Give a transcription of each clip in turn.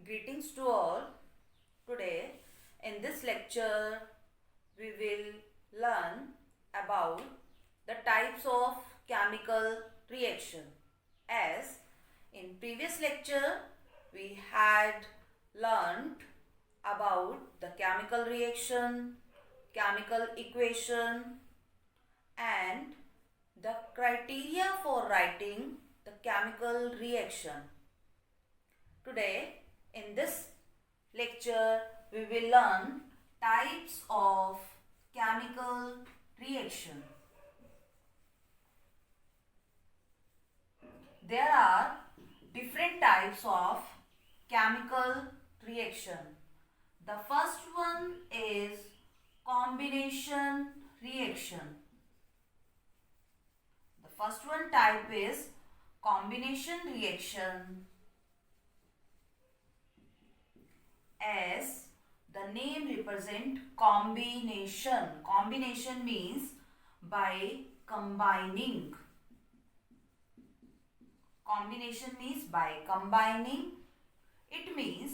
Greetings to all. Today in this lecture we will learn about the types of chemical reaction. As in previous lecture we had learned about the chemical reaction, chemical equation and the criteria for writing the chemical reaction. Today in this lecture we will learn types of chemical reaction. There are different types of chemical reaction. The first one is combination reaction. The first one type is combination reaction. As the name represent combination. Combination means by combining. Combination means by combining. It means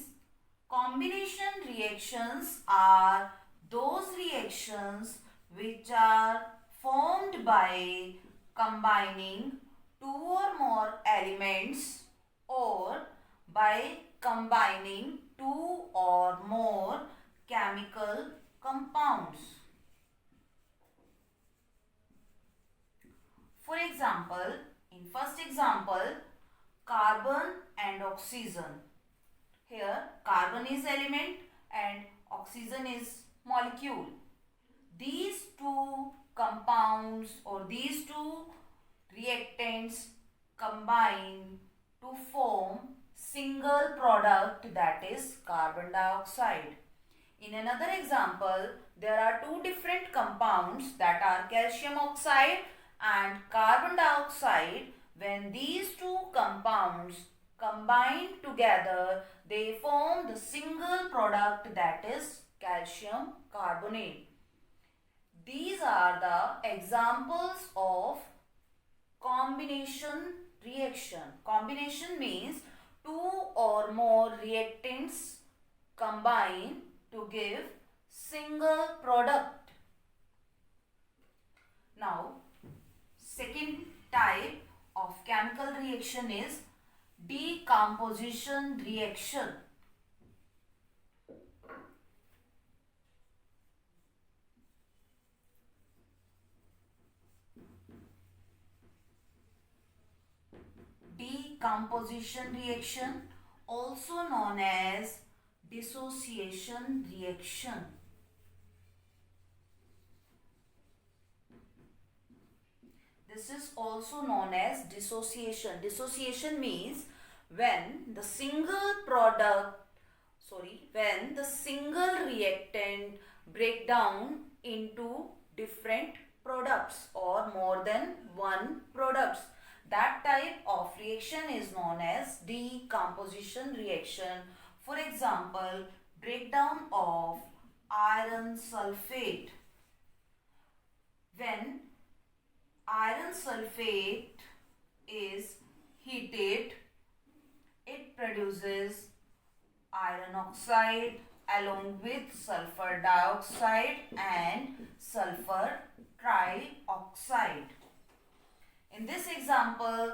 combination reactions are those reactions which are formed by combining two or more elements or by combining two or more chemical compounds. For example, in first example, carbon and oxygen. Here carbon is element and oxygen is molecule. These two compounds or these two reactants combine to form single product, that is carbon dioxide. In another example, there are two different compounds, that are calcium oxide and carbon dioxide. When these two compounds combine together, they form the single product, that is calcium carbonate. These are the examples of combination reaction. Combination means two or more reactants combine to give single product. Now, second type of chemical reaction is decomposition reaction. Decomposition reaction, also known as dissociation reaction. This is also known as dissociation. Dissociation means when the single reactant break down into different products or more than one products. That type of reaction is known as decomposition reaction. For example, breakdown of iron sulfate. When iron sulfate is heated, it produces iron oxide along with sulfur dioxide and sulfur trioxide. In this example,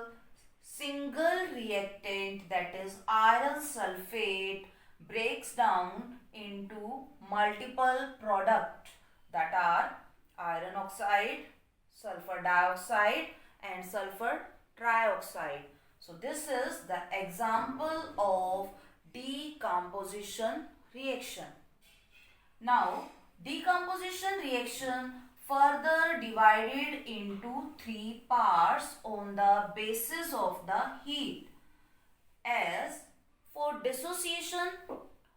single reactant, that is iron sulfate, breaks down into multiple products, that are iron oxide, sulfur dioxide and sulfur trioxide. So this is the example of decomposition reaction. Now, decomposition reaction further divided into three parts on the basis of the heat. As for dissociation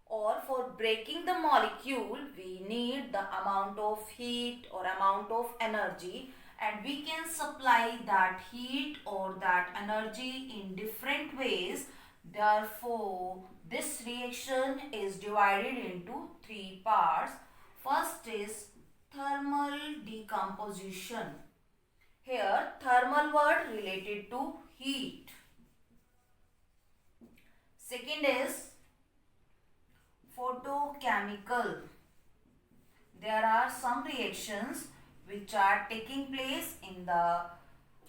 or for breaking the molecule, we need the amount of heat or amount of energy, and we can supply that heat or that energy in different ways. Therefore, this reaction is divided into three parts. First is thermal decomposition. Here thermal word related to heat. Second is Photochemical. There are some reactions which are taking place in the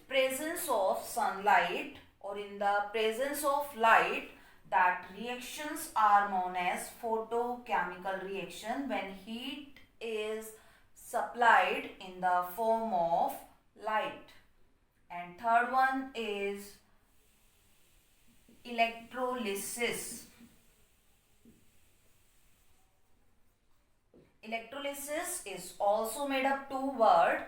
presence of sunlight or in the presence of light. That reactions are known as photochemical reaction when heat is supplied in the form of light. And third one is electrolysis. Electrolysis is also made up two words,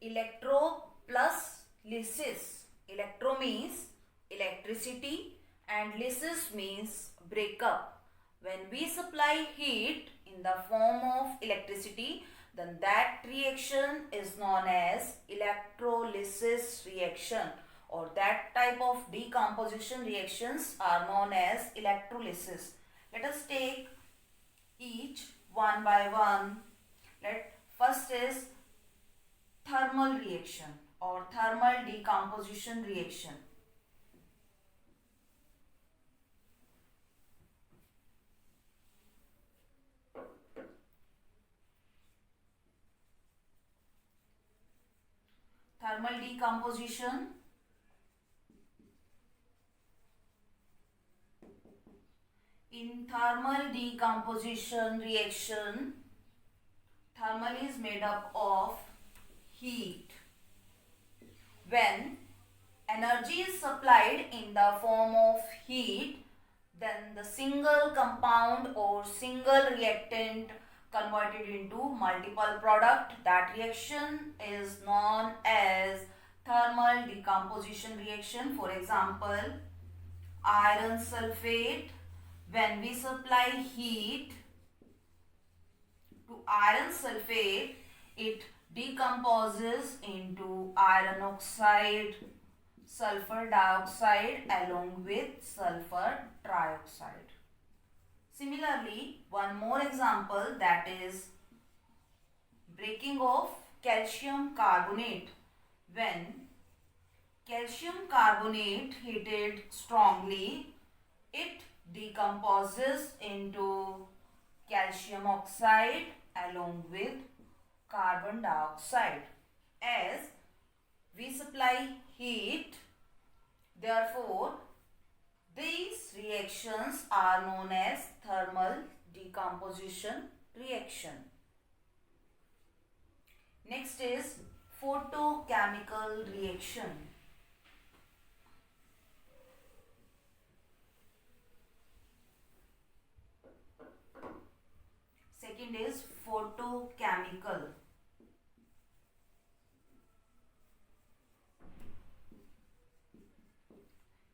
electro plus lysis. Electro means electricity and lysis means breakup. When we supply heat in the form of electricity, then that reaction is known as electrolysis reaction, or that type of decomposition reactions are known as electrolysis. Let us take each one by one. First is thermal reaction or thermal decomposition reaction. Thermal decomposition. In thermal decomposition reaction, thermal is made up of heat. When energy is supplied in the form of heat, then the single compound or single reactant converted into multiple product. That reaction is known as thermal decomposition reaction. For example, iron sulfate. When we supply heat to iron sulfate, it decomposes into iron oxide, sulfur dioxide along with sulfur trioxide. Similarly, one more example, that is breaking of calcium carbonate. When calcium carbonate heated strongly, it decomposes into calcium oxide along with carbon dioxide. As we supply heat, therefore these reactions are known as thermal decomposition reaction. Next is photochemical reaction. Second is photochemical.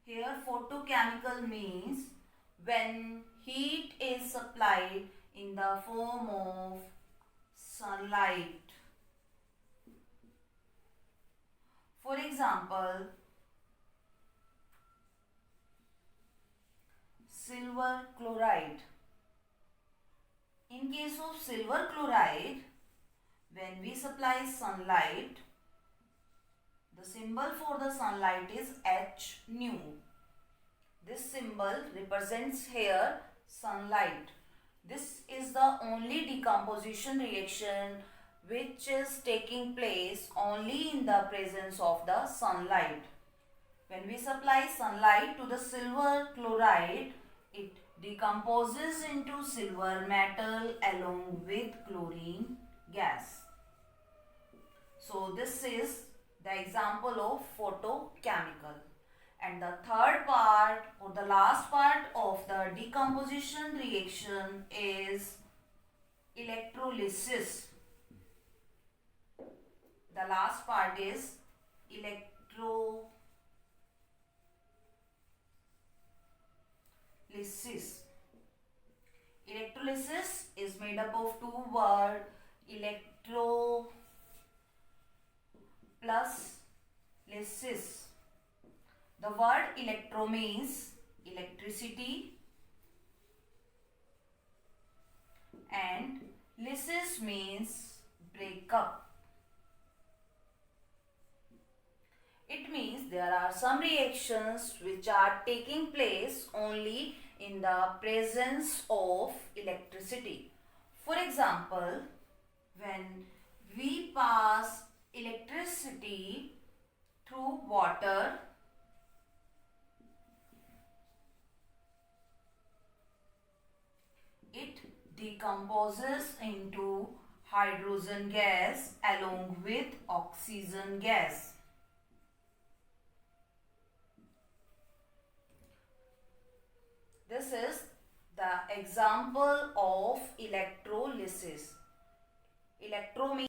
Here photochemical means when heat is supplied in the form of sunlight. For example, silver chloride. In case of silver chloride, when we supply sunlight, the symbol for the sunlight is H nu. This symbol represents here sunlight. This is the only decomposition reaction which is taking place only in the presence of the sunlight. When we supply sunlight to the silver chloride, it decomposes into silver metal along with chlorine gas. So this is the example of photochemical. And the third part or the last part of the decomposition reaction is electrolysis. The last part is electrolysis. Electrolysis is made up of two words, electro plus lysis. The word electro means electricity and lysis means breakup. It means there are some reactions which are taking place only in the presence of electricity. For example, when we pass electricity through water, it decomposes into hydrogen gas along with oxygen gas. This is the example of electrolysis. Electro means